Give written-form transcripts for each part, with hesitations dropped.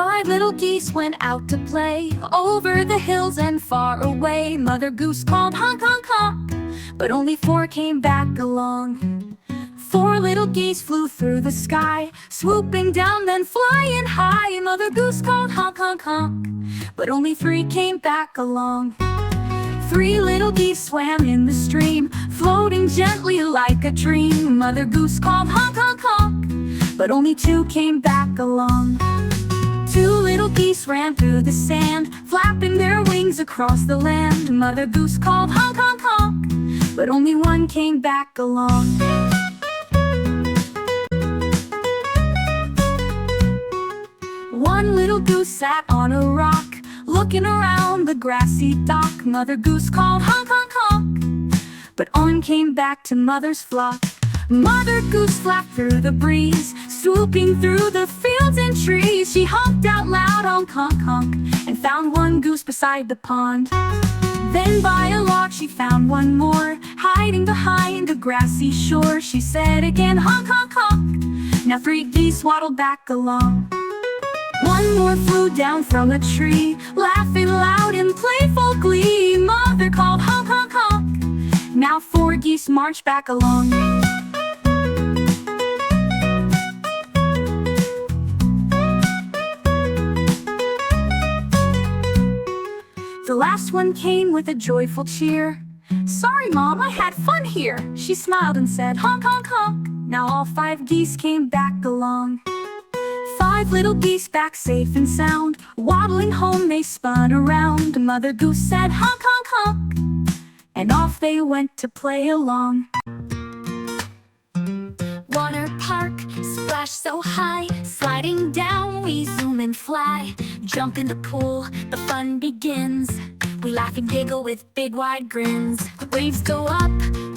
5 little geese went out to play, over the hills and far away. Mother Goose called honk, honk, honk, but only 4 came back along. 4 little geese flew through the sky, swooping down then flying high. Mother Goose called honk, honk, honk, but only 3 came back along. 3 little geese swam in the stream, floating gently like a dream. Mother Goose called honk, honk, honk, but only 2 came back along. 2 little geese ran through the sand, flapping their wings across the land. Mother Goose called honk, honk, honk, but only 1 came back along. 1 little goose sat on a rock, looking around the grassy dock. Mother Goose called honk, honk, honk, but on came back to Mother's flock. Mother Goose flapped through the breeze, swooping through the fields and trees. She honked out loud, honk, honk, honk, and found 1 goose beside the pond. Then by a log she found 1 more, hiding behind a grassy shore. She said again, honk, honk, honk. Now 3 geese waddled back along. 1 more flew down from a tree, laughing loud in playful glee. Mother called honk, honk, honk. Now 4 geese marched back along. The last one came with a joyful cheer. "Sorry, Mom, I had fun here." She smiled and said, honk, honk, honk. Now all 5 geese came back along. 5 little geese back safe and sound, waddling home they spun around. Mother Goose said honk, honk, honk, and off they went to play along. Water park, splash so high, sliding down we zoom and fly. Jump in the pool, the fun begins. We laugh and giggle with big wide grins. Waves go up,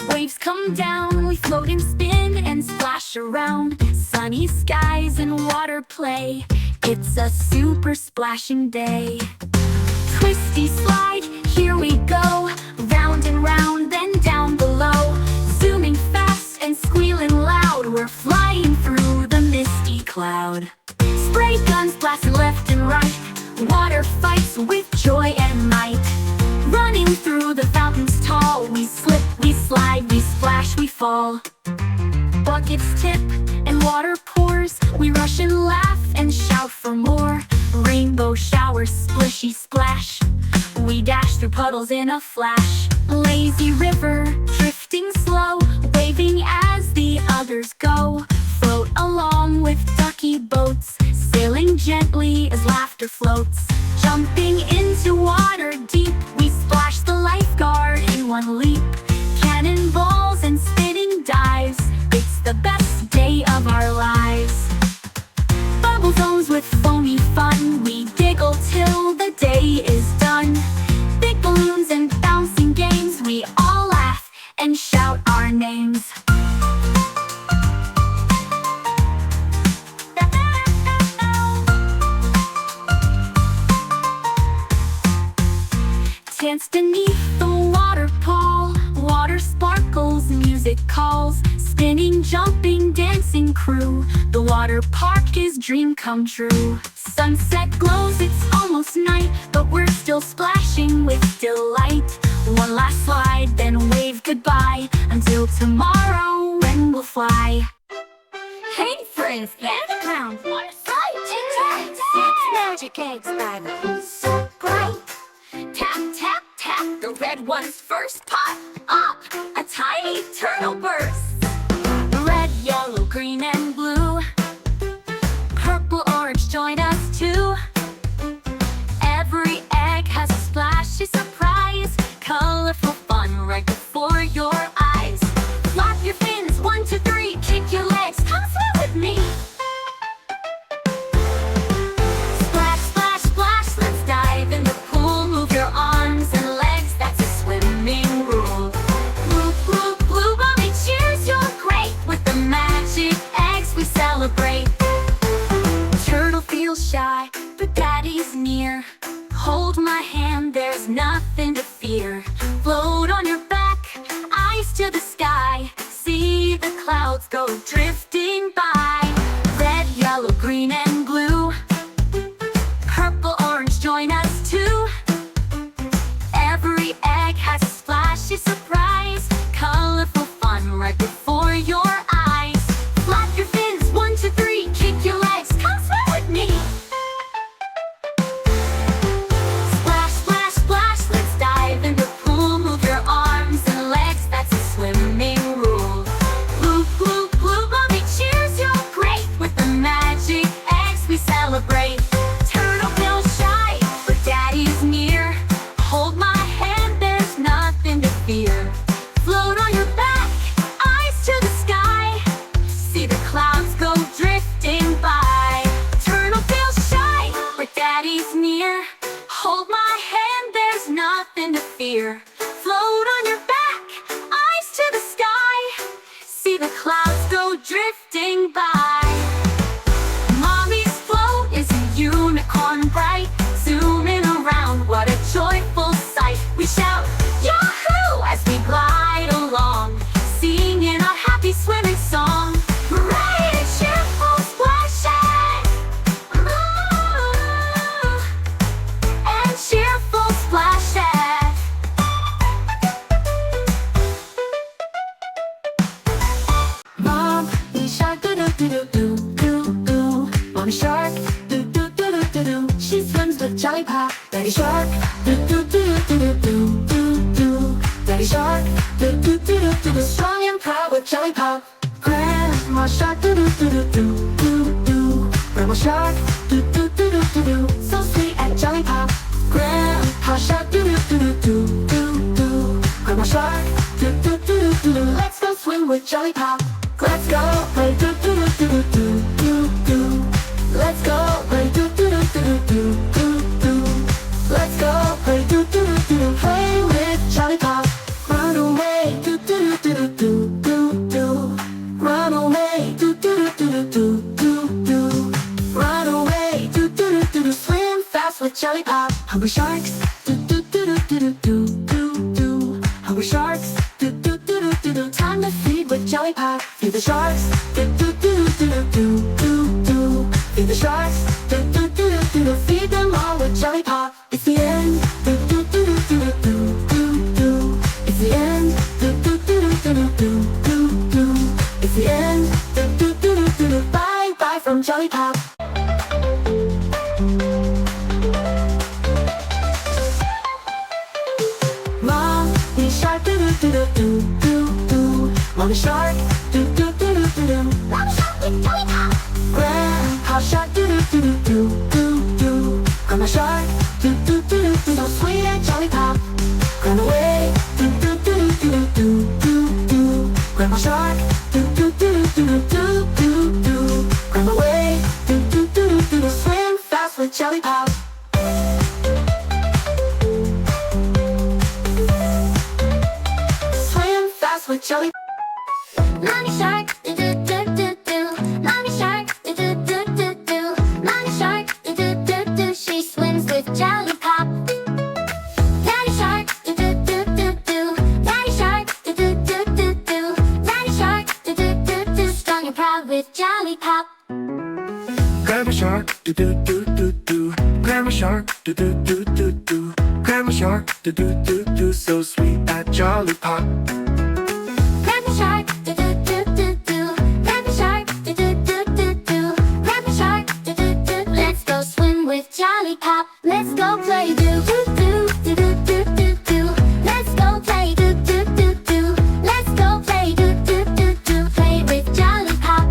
waves come down. We float and spin and splash around. Sunny skies and water play. It's a super splashing day. Twisty slide, here we go. Round and round, then down below. Zooming fast and squealing loud. We're flying through the misty cloud. Spray guns blasting left and right. Water fights with joy and might. Running through the fountains tall. We slip, we slide, we splash, we fall. Buckets tip and water pours. We rush and laugh and shout for more. Rainbow showers, splishy splash. We dash through puddles in a flash. Lazy river, drifting slow, waving as the others go. Float along with ducky boats, sailing gently as laughter floats. Jumping into water deep, we splash the lifeguard in 1 leap. Cannonballs and spinning dives, it's the best day of our lives. Bubble zones with foamy fun, we giggle till the day is done. Big balloons and bouncing games, we all laugh and shout our names. Dance beneath the water pool, water sparkles, music calls. Spinning, jumping, dancing crew, the water park is dream come true. Sunset glows, it's almost night, but we're still splashing with delight. 1 last slide, then wave goodbye, until tomorrow when we'll fly. Hey friends, gather round, what a sight to see. 6 magic eggs by the pool, so bright. Tap, tap, tap, the red one's first pot up, a tiny turtle bursts. Red, yellow, green, and blue. Purple, orange, join us too. Every egg has a splashy surprise. Colorful fun right before your eyes. Flap your fins, 1, 2, 3. Kick your legs, come swim with me. Splash, splash, splash, let's dive in the pool. Move your arms and legs, that's a swimming rule. Bloop, bloop, blue mommy cheers, you're great. With the magic eggs we celebrate. Turtle feels shy, but daddy's near. Hold my hand, there's nothing to fear. Float on your back, eyes to the sky. See the clouds go drifting by. Red, yellow, green, and blue. over your eyes. Flap your fins, 1, 2, 3, kick your legs, come swim with me. Splash, splash, splash, let's dive in the pool. Move your arms and legs, that's a swimming rule. Bloop, bloop, bloop, mommy cheers, you're great. With the magic eggs we celebrate. Turtle feel shy, but daddy's near. Hold my hand, there's nothing to fear. Float on your back, eyes to the sky. See the clouds go drifting by. Turtle feels shy, but daddy's near. Hold my hand, there's nothing to fear. Float on your back, eyes to the sky. See the clouds go drifting by. Mommy's float is a unicorn bright. Zooming around, what a joyful sight. We shout, Yahoo! As we glide along, singing our happy swimming song. Hooray! And cheerful splashing! Ooh, and cheerful splashing! Mommy shark, do-do-do-do-do-do. Mommy shark, do-do-do-do-do-do. She swims with Jollypop. Daddy shark, do-do-do-do-do-do-do. Daddy shark, do-do-do-do-do-do. Strong and proud with Jollypop. Grandma shark, do-do-do-do-do-do. Grandma shark, do-do-do-do-do-do. So sweet and Jollypop. Grandpa shark, do-do-do-do-do-do. Grandma shark, do-do-do-do-do-do. Let's go swim with Jollypop. Let's go play do-do-do-do-do-do-do. Let's go play do-do-do-do-do-do-do. Let's go play do-do-do-do-do. Play with Jollypop. Run away do-do-do-do-do-do-do. Run away do-do-do-do-do-do-do. Run away do-do-do-do-do. Swim fast with Jollypop. Hungry sharks do-do-do-do-do-do-do. Hungry sharks do-do-do-do-do-do. Time to feed with Jollypop. Feed the sharks do-do-do-do-do-do-do. Feed the sharks do-do-do-do-do-do. Feed them all with Jollypop. It's the end do-do-do-do-do-do-do. It's the end do-do-do-do-do-do-do. It's the end do-do-do-do-do-do. Bye bye from Jollypop. Mommy shark do-do-do-do-do-do. Mommy shark do-do-do-do-do-do. Mommy shark with Jollypop. Grandpa shark do-do-do-do-do-do. Grandma shark do-do-do-do-do. So sweet and Jollypop. Run away do-do-do-do-do-do-do. Grandma shark do-do-do-do-do-do-do. Run away do-do-do-do-do-do. Swim fast with Jollypop. Swim fast with Jollypop. Mommy shark do-do-do-do-do. Mommy shark do-do-do-do-do. Mommy shark do-do-do-do. She swims with Jollypop. Daddy shark do-do-do-do-do. Daddy shark do-do-do-do-do. Daddy shark do-do-do-do. Strong and proud with Jollypop. Grandma shark do-do-do-do-do. Grandma shark do-do-do-do-do. Grandma shark do-do-do-do. So sweet at Jollypop. Grandpa shark do-do-do-do-do. Grandpa shark do-do-do-do-do. Grandpa shark do-do-do. Let's go swim with Jollypop. Let's go play do-do-do-do-do-do-do. Let's go play do-do-do-do. Let's go play do-do-do-do. Play with Jollypop.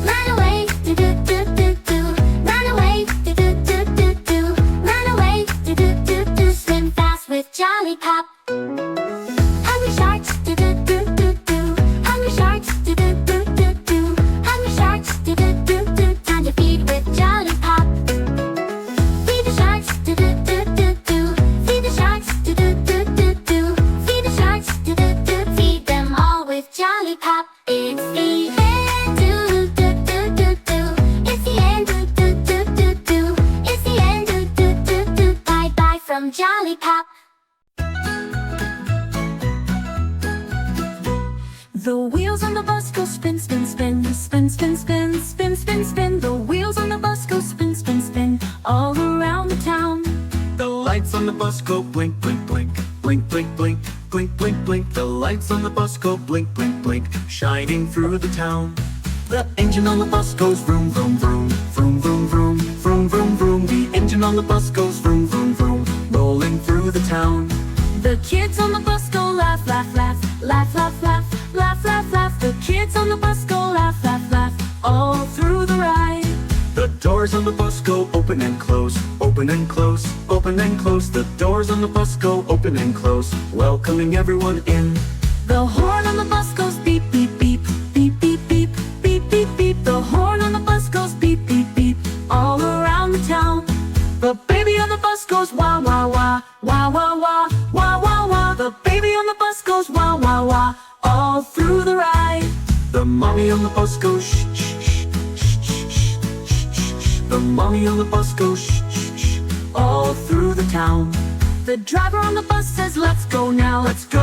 Run away do-do-do-do-do. Run away do-do-do-do-do. Run away do-do-do-do. Swim fast with Jollypop. Hungry sharks do-do-do-do-do. Hungry sharks do-do-do-do-do. Hungry sharks do-do-do-do. Time to feed with Jollypop. Feed the sharks do-do-do-do-do. Feed the sharks do-do-do-do-do. Feed the sharks do-do-do. Feed them all with Jollypop. It's the end do-do-do-do-do. It's the end do-do-do-do-do. It's the end do-do-do-do. Bye bye from Jollypop. The wheels on the bus go spin, spin, spin, spin, spin, spin, spin, spin, spin. The wheels on the bus go spin, spin, spin, all around the town. The lights on the bus go blink, blink, blink. Blink, blink, blink, blink, blink, blink. The lights on the bus go blink, blink, blink. shining through the town. The engine on the bus goes vroom, vroom, vroom, vroom, vroom, vroom, vroom, vroom, vroom. The engine on the bus goes vroom, vroom, vroom, rolling through the town. The kids on the bus go laugh, laugh, laugh, laugh, laugh, laugh, laugh, laugh, laugh. The kids on the bus go laugh, laugh, laugh, all through the ride. The doors on the bus go open and close, open and close, open and close. The doors on the bus go open and close, welcoming everyone in. The horn on the bus goes beep, beep, beep, beep, beep, beep, beep, beep, beep. The horn on the bus goes beep, beep, beep, all around the town. The baby on the bus goes wah, wah, wah, wah, wah, wah, wah, wah, wah. The baby on the bus goes wah, wah, wah, all through the ride. The mommy on the bus goes shh, shh, shh, shh, shh, shh, shh, shh. The mommy on the bus goes shh, shh, shh, all through the town. The driver on the bus says, let's go now. let's go